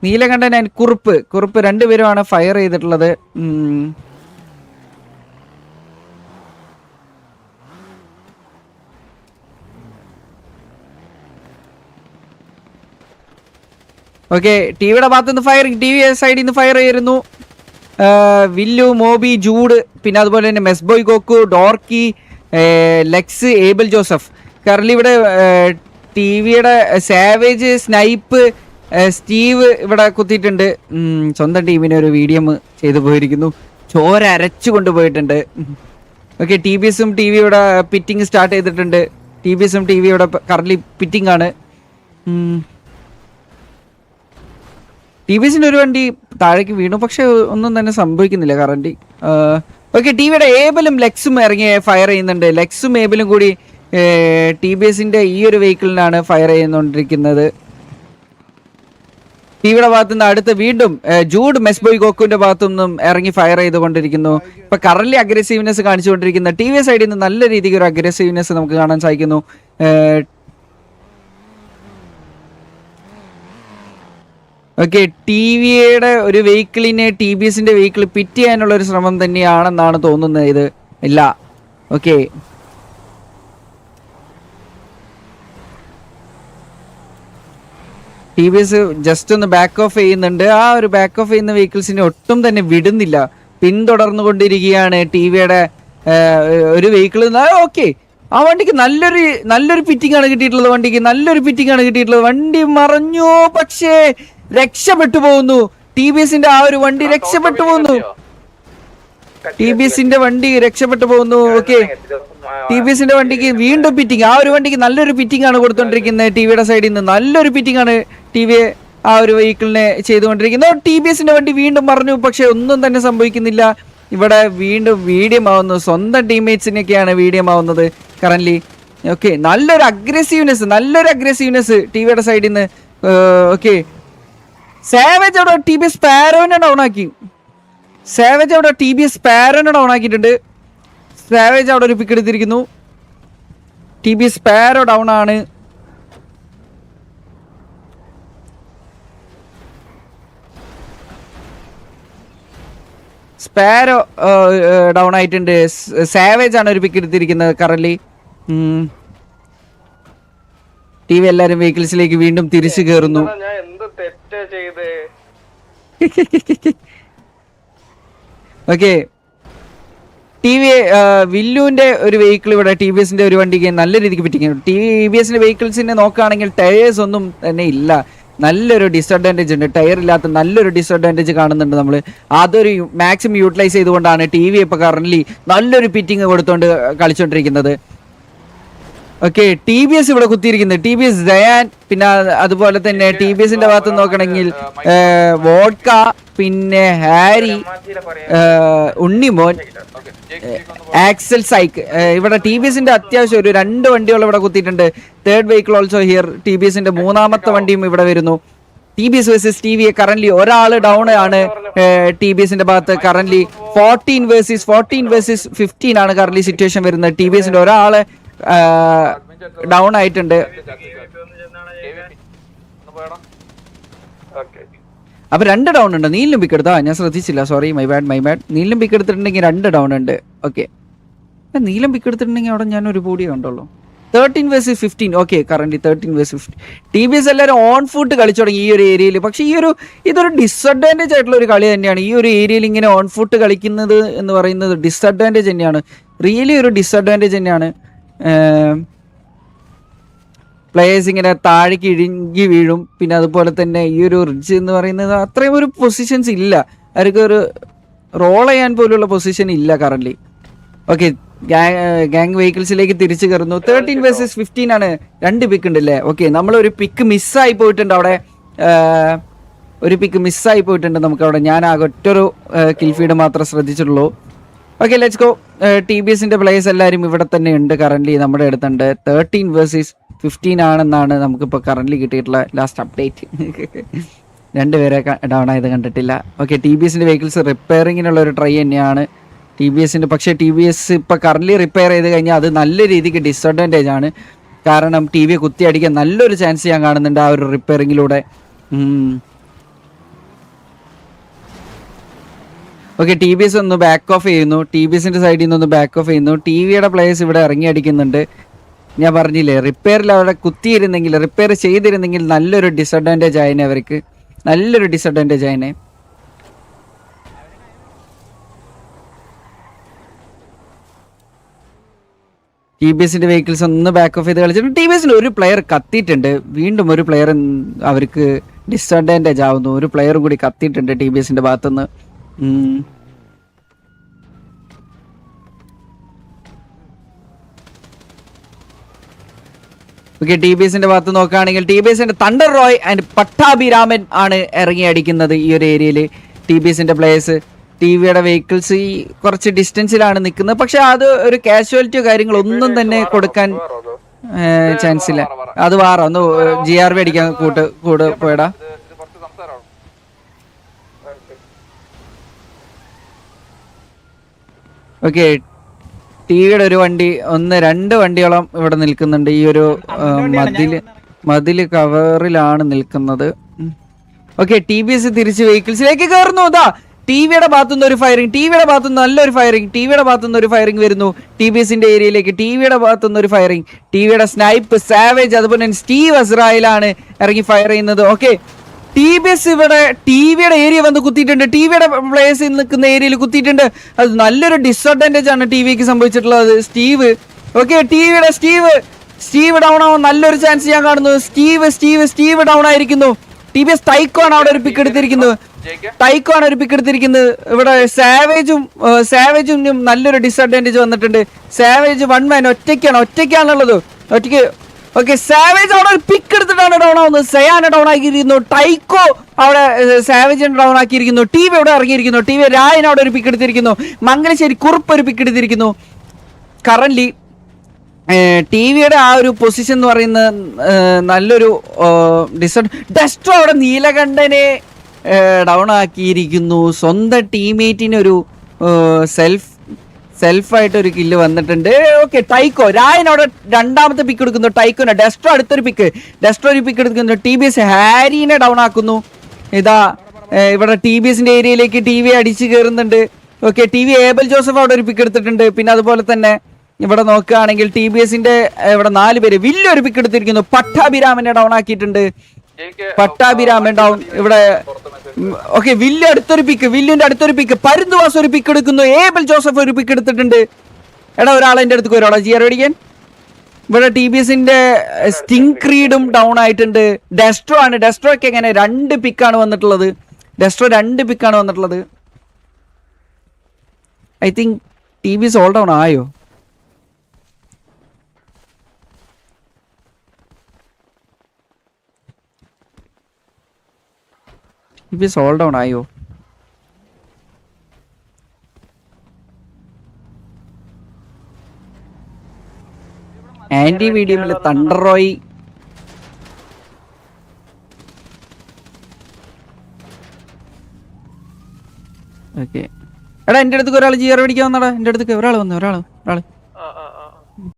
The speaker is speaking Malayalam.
നീലകണ്ഠൻ ആൻഡ് കുറുപ്പ് രണ്ടുപേരുമാണ് ഫയർ ചെയ്തിട്ടുള്ളത്. ഓക്കെ, ടിവിയുടെ ഭാഗത്ത് നിന്ന് ഫയറിങ്, ടി വി സൈഡിൽ നിന്ന് ഫയർ ചെയ്യുന്നു. വില്ലു, മോബി, ജൂഡ്, പിന്നെ അതുപോലെ തന്നെ mess boy Goku, ഡോർക്കി, Lex, able Joseph. കറലി ഇവിടെ ടി വിയുടെ സാവേജ്, സ്നൈപ്പ്, സ്റ്റീവ് ഇവിടെ കുത്തിയിട്ടുണ്ട്. സ്വന്തം ടീമിനെ ഒരു വീഡിയം ചെയ്തു പോയിരിക്കുന്നു. ചോര അരച്ചു കൊണ്ടുപോയിട്ടുണ്ട്. ഓക്കെ, ടി ബി എസും ടി വിയുടെ പിറ്റിങ് സ്റ്റാർട്ട് ചെയ്തിട്ടുണ്ട്. ടി ബി എസും ടി വിയുടെ കറലി പിറ്റിംഗ് ആണ്. ടി ബി എസിന്റെ ഒരു വണ്ടി താഴേക്ക് വീണു, പക്ഷെ ഒന്നും തന്നെ സംഭവിക്കുന്നില്ല കറന്റ്. ഓക്കെ, ടി വിയുടെ ഏബലും ലെക്സും ഇറങ്ങി ഫയർ ചെയ്യുന്നുണ്ട്. ലെക്സും ഏബലും കൂടി ടി ബി എസിന്റെ ഈ ഒരു വെഹിക്കിളിനാണ് ഫയർ ചെയ്യുന്നോണ്ടിരിക്കുന്നത്. ടി വിയുടെ ഭാഗത്തുനിന്ന് അടുത്ത് വീണ്ടും ജൂഡ് മെസ്ബോയ് ഗോക്കുവിന്റെ ഭാഗത്തുനിന്നും ഇറങ്ങി ഫയർ ചെയ്തുകൊണ്ടിരിക്കുന്നു. ഇപ്പൊ കറന്റ് അഗ്രസീവ്നെസ് കാണിച്ചുകൊണ്ടിരിക്കുന്ന ടി വി സൈഡിൽ നിന്ന് നല്ല രീതിക്ക് ഒരു അഗ്രസീവ്നെസ് നമുക്ക് കാണാൻ സാധിക്കുന്നു. ഓക്കെ, ടി വിയുടെ ഒരു വെഹിക്കിളിനെ ടി ബി എസിന്റെ വെഹിക്കിൾ പിറ്റ് ചെയ്യാനുള്ള ഒരു ശ്രമം തന്നെയാണെന്നാണ് തോന്നുന്നത്. ഇത് ഇല്ല. Okay, T V S just ഒന്ന് ബാക്ക് ഓഫ് ചെയ്യുന്നുണ്ട്. ആ ഒരു ബാക്ക് ഓഫ് ചെയ്യുന്ന വെഹിക്കിൾസിനെ ഒട്ടും തന്നെ വിടുന്നില്ല, പിന്തുടർന്നു കൊണ്ടിരിക്കുകയാണ് ടി വിയുടെ ഒരു വെഹിക്കിൾ. ഓക്കെ, ആ വണ്ടിക്ക് നല്ലൊരു പിറ്റിംഗ് ആണ് കിട്ടിയിട്ടുള്ളത്. വണ്ടി മറഞ്ഞു, പക്ഷേ രക്ഷപ്പെട്ടു പോകുന്നു. ടി ബി എസിന്റെ ആ ഒരു വണ്ടി രക്ഷപ്പെട്ടു പോകുന്നു. ഓക്കെ, ടി ബി എസിന്റെ വണ്ടിക്ക് വീണ്ടും പിറ്റിംഗ്. ആ ഒരു വണ്ടിക്ക് നല്ലൊരു പിറ്റിംഗ് ആണ് കൊടുത്തോണ്ടിരിക്കുന്നത്. ടി വിയുടെ സൈഡിൽ നിന്ന് നല്ലൊരു പിറ്റിംഗ് ആണ് ടി വി ആ ഒരു വെഹിക്കിളിനെ ചെയ്തുകൊണ്ടിരിക്കുന്നത്. ടി ബി എസിന്റെ വണ്ടി വീണ്ടും മറിഞ്ഞു, പക്ഷെ ഒന്നും തന്നെ സംഭവിക്കുന്നില്ല. ഇവിടെ വീണ്ടും വീഡിയം ആവുന്നു. സ്വന്തം ടീംമേറ്റ്സിനൊക്കെയാണ് വീഡിയം ആവുന്നത് കറന്റ്ലി. ഓക്കെ, നല്ലൊരു അഗ്രസീവ്നെസ് ടി വിയുടെ സൈഡിൽ നിന്ന്. ഓക്കെ, സാവേജ് അവിടെ ടി ബി എസ് സ്പാരോനെ ഡൗൺ ആക്കിയിട്ടുണ്ട്. സാവേജ് അവിടെ ഒരു പിക്ക് എടുത്തിരിക്കുന്നു. T B S Sparrow down ആണ്. സ്പാരോ ഡൗൺ ആയിട്ടുണ്ട്. സാവേജ് ആണ് ഒരു പിക്ക് എടുത്തിരിക്കുന്നത് കറന്റ്ലി. ടി വി എല്ലാരും വെഹിക്കിൾസിലേക്ക് വീണ്ടും തിരിച്ചു കയറുന്നു. ഓക്കെ, ടി വി വില്ലുവിന്റെ ഒരു വെഹിക്കിൾ ഇവിടെ ടി ബി എസിന്റെ ഒരു വണ്ടിക്ക് നല്ല രീതിക്ക് പറ്റിക്കുന്നു. ടി ബി എസിന്റെ വെഹിക്കിൾസിനെ നോക്കുകയാണെങ്കിൽ ടയേഴ്സ് ഒന്നും തന്നെ ഇല്ല. നല്ലൊരു ഡിസഡ്വാൻറ്റേജ് ഉണ്ട്. ടയർ ഇല്ലാത്ത നല്ലൊരു ഡിസഡ്വാൻറ്റേജ് കാണുന്നുണ്ട് നമ്മൾ. അതൊരു മാക്സിമം യൂട്ടിലൈസ് ചെയ്തുകൊണ്ടാണ് ടി വി ഇപ്പോൾ കറന്റ്ലി നല്ലൊരു പിറ്റിംഗ് കൊടുത്തുകൊണ്ട് കളിച്ചുകൊണ്ടിരിക്കുന്നത്. ഓക്കെ, ടി ബി എസ് ഇവിടെ കുത്തിയിരിക്കുന്നത്. ടി ബി എസ് ജയാൻ, പിന്നെ അതുപോലെ തന്നെ ടി ബി എസിന്റെ ഭാഗത്ത് നോക്കണമെങ്കിൽ വോഡ്ക, പിന്നെ ഹാരി, ഉണ്ണിമോൻ, ആക്സൽ സൈക്ക്. ഇവിടെ ടി ബി എസിന്റെ അത്യാവശ്യം ഒരു 2 വണ്ടികൾ ഇവിടെ കുത്തിയിട്ടുണ്ട്. Third vehicle also here. T B എസിന്റെ 3ാമത്തെ വണ്ടിയും ഇവിടെ വരുന്നു. T B S versus T V currently ഒരാൾ ഡൗൺ ആണ്. ടി ബി എസിന്റെ ഭാഗത്ത് കറന്റ്ലി 14 വേഴ്സസ് 15 ആണ് കറന്റ്ലി സിറ്റുവേഷൻ വരുന്നത്. ടി ബി എസിന്റെ ഒരാള് ഡൗൺ ആയിട്ടുണ്ട്. അപ്പൊ 2 ഡൗൺ ഉണ്ട്. നീലും പിക്ക് എടുത്താ ഞാൻ ശ്രദ്ധിച്ചില്ല, സോറി, മൈ ബാഡ്. നീലും പിക്ക് എടുത്തിട്ടുണ്ടെങ്കിൽ 2 ഡൗൺ ഉണ്ട്. ഓക്കെ, നീലം പിക്ക് എടുത്തിട്ടുണ്ടെങ്കിൽ അവിടെ ഞാൻ ഒരു ബോഡി കണ്ടുള്ളൂ. 13 versus 15. Okay, current 13 versus 15. T B S എല്ലാവരും ഓൺ ഫുട്ട് കളിച്ചു തുടങ്ങി ഈ ഒരു ഏരിയയിൽ. പക്ഷേ ഇതൊരു ഡിസഡ്വാൻറ്റേജ് ആയിട്ടുള്ള ഒരു കളി തന്നെയാണ്. ഈ ഒരു ഏരിയയിൽ ഇങ്ങനെ ഓൺ ഫുട്ട് കളിക്കുന്നത് എന്ന് പറയുന്നത് ഡിസഡ്വാൻറ്റേജ് തന്നെയാണ്. റിയലി ഒരു ഡിസഡ്വാൻറ്റേജ് തന്നെയാണ്. പ്ലേയേഴ്സ് ഇങ്ങനെ താഴേക്ക് ഇഴുങ്ങി വീഴും. പിന്നെ അതുപോലെ തന്നെ ഈ ഒരു റിഡ്ജ് എന്ന് പറയുന്നത് അത്രയും ഒരു പൊസിഷൻസ് ഇല്ല. അവർക്ക് ഒരു റോൾ ചെയ്യാൻ പോലുള്ള പൊസിഷൻ ഇല്ല കറന്റ്ലി. ഓക്കെ, ഗാങ് വെഹിക്കിൾസിലേക്ക് തിരിച്ചു കയറുന്നു. 13 വേഴ്സസ് 15 ആണ്. 2 പിക്ക് ഉണ്ടല്ലേ. ഓക്കെ, നമ്മളൊരു പിക്ക് മിസ്സായി പോയിട്ടുണ്ട് അവിടെ. നമുക്ക് അവിടെ. ഞാൻ ആകെ ഒറ്റൊരു കിൽ ഫീഡ് മാത്രമേ ശ്രദ്ധിച്ചിട്ടുള്ളൂ. Okay, let's go. T B എസിന്റെ പ്ലേയേഴ്സ് എല്ലാവരും ഇവിടെ തന്നെ ഉണ്ട് കറന്റ്ലി നമ്മുടെ അടുത്തുണ്ട്. 13 വേഴ്സസ് 15 ആണെന്നാണ് നമുക്കിപ്പോൾ കറന്റ്ലി കിട്ടിയിട്ടുള്ള ലാസ്റ്റ് അപ്ഡേറ്റ്. 2 പേരെ ഡൗൺ ആയത് കണ്ടിട്ടില്ല. ഓക്കെ, ടി ബി എസിന്റെ വെഹിക്കിൾസ് റിപ്പയറിങ്ങിനുള്ള ഒരു ട്രൈ തന്നെയാണ് ടി ബി എസിന്റെ. പക്ഷേ ടി ബി എസ് ഇപ്പം കറന്റ്ലി റിപ്പയർ ചെയ്ത് കഴിഞ്ഞാൽ അത് നല്ല രീതിക്ക് ഡിസഡ്വാൻറ്റേജ് ആണ്. കാരണം ടി വി കുത്തി അടിക്കാൻ നല്ലൊരു ചാൻസ് ഞാൻ കാണുന്നുണ്ട് ആ ഒരു റിപ്പയറിങ്ങിലൂടെ. ഓക്കെ, ടി ബി എസ് ഒന്ന് ബാക്ക് ഓഫ് ചെയ്യുന്നു. ടി ബി എസിന്റെ സൈഡിൽ നിന്ന് ഒന്ന് ബാക്ക് ഓഫ് ചെയ്യുന്നു. ടി വിയുടെ പ്ലേയേഴ്സ് ഇവിടെ ഇറങ്ങി അടിക്കുന്നുണ്ട്. ഞാൻ പറഞ്ഞില്ലേ, റിപ്പയറിൽ അവിടെ കുത്തിയിരുന്നെങ്കിൽ, റിപ്പയർ ചെയ്തിരുന്നെങ്കിൽ നല്ലൊരു ഡിസഡ്വാൻറ്റേജ് ആയനെ അവർക്ക്, നല്ലൊരു ഡിസഡ്വാൻറ്റേജ് ആയനെ. ടി ബി എസിന്റെ വെഹിക്കിൾസ് ഒന്ന് ബാക്ക് ഓഫ് ചെയ്ത് കളിച്ചിട്ടുണ്ട്. ടി ബി എസിന് ഒരു പ്ലെയർ കത്തിയിട്ടുണ്ട്. വീണ്ടും ഒരു പ്ലെയർ അവർക്ക് ഡിസഡ്വാൻറ്റേജ് ആവുന്നു. ഒരു പ്ലെയർ കൂടി കത്തിയിട്ടുണ്ട് ടി ബി എസിന്റെ ഭാഗത്തുനിന്ന്. ഓക്കെ, ടി ബി എസിന്റെ ഭാഗത്ത് നോക്കുകയാണെങ്കിൽ ടി ബി എസിന്റെ തണ്ടർ റോയ് ആൻഡ് പട്ടാഭിരാമൻ ആണ് ഇറങ്ങി അടിക്കുന്നത് ഈ ഒരു ഏരിയയിൽ. ടി ബി എസിന്റെ പ്ലേയേഴ്സ്, ടി വിയുടെ വെഹിക്കിൾസ് ഈ കുറച്ച് ഡിസ്റ്റൻസിലാണ് നിൽക്കുന്നത്. പക്ഷെ അത് ഒരു കാഷ്വാലിറ്റിയോ കാര്യങ്ങളോ ഒന്നും തന്നെ കൊടുക്കാൻ ചാൻസ് ഇല്ല. അത് വാറ ഒന്ന് ജി ആർ ബി അടിക്കാൻ കൂടെ പോയടാ. ഓക്കെ, ടി വിയുടെ ഒരു വണ്ടി, രണ്ട് വണ്ടിയോളം ഇവിടെ നിൽക്കുന്നുണ്ട്. ഈ ഒരു മതില് കവറിലാണ് നിൽക്കുന്നത്. ഓക്കെ, ടി ബി എസ് തിരിച്ച് വെഹിക്കിൾസിലേക്ക് കയറുന്നു. ഇതാ ടി വിയുടെ ഭാഗത്തുനിന്ന് ഒരു ഫയറിംഗ്, ടി വിയുടെ ഭാഗത്തുനിന്ന് നല്ലൊരു ഫയറിംഗ്, ടി വിയുടെ ഭാഗത്തുനിന്ന് ഒരു ഫയറിംഗ് വരുന്നു ടി ബി എസിന്റെ ഏരിയയിലേക്ക്. ടി വിയുടെ ഭാഗത്തുനിന്ന് ഒരു ഫയറിംഗ്, ടി വിയുടെ സ്നൈപ്പ് സാവേജ്, അതുപോലെ തന്നെ സ്റ്റീവ് അസ്രായിലാണ് ഇറങ്ങി ഫയർ ചെയ്യുന്നത്. ഓക്കെ, ടി ബി എസ് ഇവിടെ ടി വിയുടെ ഏരിയ വന്ന് കുത്തിയിട്ടുണ്ട്. ടി വിയുടെ പ്ലേയേഴ്സ് നിൽക്കുന്ന ഏരിയയിൽ കുത്തിയിട്ടുണ്ട്. അത് നല്ലൊരു ഡിസഡ്വാൻറ്റേജ് ആണ് ടി വിക്ക് സംഭവിച്ചിട്ടുള്ളത്. സ്റ്റീവ്, ഓക്കെ, ടി വിയുടെ സ്റ്റീവ് ഡൗൺ ആവാൻ നല്ലൊരു ചാൻസ് ഞാൻ കാണുന്നു. സ്റ്റീവ് ഡൗൺ ആയിരിക്കുന്നു. ടി ബി എസ് ടൈക്കോ ആണ് അവിടെ ഒരു പിക്ക് എടുത്തിരിക്കുന്നത്. ഇവിടെ സാവേജും നല്ലൊരു ഡിസഡ്വാൻറ്റേജ് വന്നിട്ടുണ്ട്. സാവേജ് വൺ മാൻ ഒറ്റയ്ക്കാണുള്ളത്. ഓക്കെ, സാവേജ് അവിടെ ഒരു പിക്ക് എടുത്തിട്ടാണ് ഡൗൺ ആവുന്നത്. സയാനെ ഡൗൺ ആക്കിയിരിക്കുന്നു. ടൈക്കോ അവിടെ സാവേജിനെ ഡൗൺ ആക്കിയിരിക്കുന്നു. ടി വി അവിടെ ഇറങ്ങിയിരിക്കുന്നു. ടി വി രായൻ അവിടെ ഒരു പിക്ക് എടുത്തിരിക്കുന്നു. മംഗലശ്ശേരി കുറുപ്പ് ഒരു പിക്ക് എടുത്തിരിക്കുന്നു. കറന്റ് ടി വിയുടെ ആ ഒരു പൊസിഷൻ എന്ന് പറയുന്നത് നല്ലൊരു ഡെസ്ട്രോ അവിടെ നീലകണ്ഠനെ ഡൗൺ ആക്കിയിരിക്കുന്നു. സ്വന്തം ടീമേറ്റിന് ഒരു സെൽഫായിട്ട് ഒരു കില്ല് വന്നിട്ടുണ്ട്. ഓക്കെ, ടൈക്കോ രായൻ അവിടെ രണ്ടാമത്തെ പിക്ക് എടുക്കുന്നു. ടൈക്കോനെ ഡെസ്ട്രോ അടുത്തൊരു പിക്ക് എടുക്കുന്നു. ടി ബി എസ് ഹാരിനെ ഡൗൺ ആക്കുന്നു. ഇതാ ഇവിടെ ടി ബി എസിന്റെ ഏരിയയിലേക്ക് ടി വി അടിച്ചു കയറുന്നുണ്ട്. Okay, T V Abel Joseph അവിടെ ഒരു പിക്ക് എടുത്തിട്ടുണ്ട്. പിന്നെ അതുപോലെ തന്നെ ഇവിടെ നോക്കുകയാണെങ്കിൽ ടി ബി എസിന്റെ ഇവിടെ 4 പേര്. വില്ല് ഒരു പിക്ക് എടുത്തിരിക്കുന്നു. പട്ടാഭിരാമനെ ഡൗൺ ആക്കിയിട്ടുണ്ട്. പട്ടാഭിരാമൻ ഡൗൺ ഇവിടെ. ഓക്കെ, വില്ലിന്റെ അടുത്തൊരു പിക്ക്. പരുന്തുവാസ് ഒരു പിക്ക് എടുക്കുന്നു. ഏബൽ ജോസഫ് ഒരു പിക്ക് എടുത്തിട്ടുണ്ട്. എടാ, ഒരാളെ എന്റെ അടുത്ത് ഒരാളെ ജിയർ അടിക്കാൻ. ഇവിടെ ടി ബി എസിന്റെ സ്റ്റിങ് ക്രീഡും ഡൗൺ ആയിട്ടുണ്ട്. ഡെസ്ട്രോയ്ക്ക് എങ്ങനെ 2 പിക്കാണ് വന്നിട്ടുള്ളത്. I think T B S all down ആയോ? സോൾഡ് ഡൗൺ ആയോ? ആന്റി വീഡിയോയിലെ തണ്ടർ റോയ് ഓക്കെ. എടാ, എന്റെ അടുത്തേക്ക് ഒരാൾ ജിയർ പിടിക്കാൻ വന്നടാ. എന്റെ അടുത്തേക്ക് ഒരാൾ